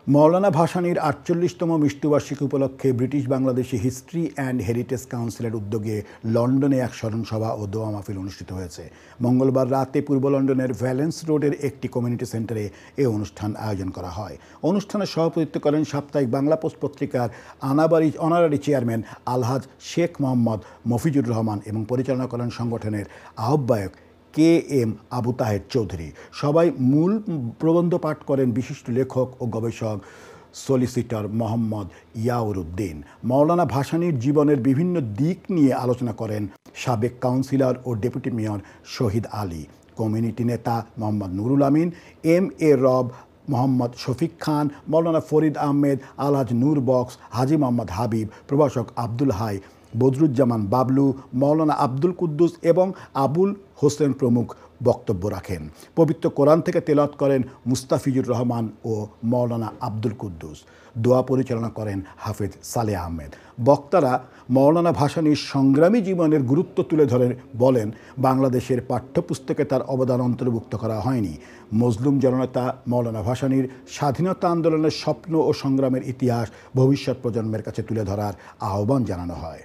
মওলানা ভাসানীর ৪৮তম মৃত্যুবার্ষিকী উপলক্ষে British Bangladeshi history and heritage কাউন্সিলের উদ্যোগে লন্ডনে এক স্মরণসভা ও দোয়া মাহফিল অনুষ্ঠিত হয়েছে। মঙ্গলবার রাতে পূর্ব লন্ডনের ভ্যালেন্স রোডের একটি কমিউনিটি সেন্টারে এ অনুষ্ঠান আয়োজন করা হয়। অনুষ্ঠানে সভাপতিত্ব করেন সাপ্তাহিক বাংলা পোস্ট পত্রিকার অনারারি চেয়ারম্যান আলহাজ শেখ মোহাম্মদ মফিজুর রহমান এবং পরিচালনা করেন সংগঠনের আহ্বায়ক KM আবু তাহের চৌধুরী। সবাই মূল প্রবন্ধ পাঠ করেন বিশিষ্ট লেখক ও গবেষক সলিসিটর মোহাম্মদ ইয়াউর উদ্দিন। মওলানা ভাসানীর জীবনের বিভিন্ন দিক নিয়ে আলোচনা করেন সাবেক কাউন্সিলর ও ডেপুটি মেয়র শহীদ আলী, কমিউনিটি নেতা মোহাম্মদ নুরুল আমিন, MA রব, মোহাম্মদ শফিক খান, মওলানা ফরিদ আহমেদ, আলহাজ নূর বক্স, হাজি মোহাম্মদ হাবিব, প্রভাষক আব্দুল হাই, বদরুজ্জামান বাবলু, মওলানা আব্দুল কুদ্দুস এবং আবুল হোসেন প্রমুখ বক্তব্য রাখেন। পবিত্র কোরআন থেকে তেলাওয়াত করেন মুস্তাফিজুর রহমান ও মওলানা আব্দুল কুদ্দুস। দোয়া পরিচালনা করেন হাফেজ সালেহ আহমেদ। বক্তারা মওলানা ভাসানীর সংগ্রামী জীবনের গুরুত্ব তুলে ধরে বলেন, বাংলাদেশের পাঠ্যপুস্তকে তার অবদান অন্তর্ভুক্ত করা হয়নি। মজলুম জননেতা মওলানা ভাসানীর স্বাধীনতা আন্দোলনের স্বপ্ন ও সংগ্রামের ইতিহাস ভবিষ্যৎ প্রজন্মের কাছে তুলে ধরার আহ্বান জানানো হয়।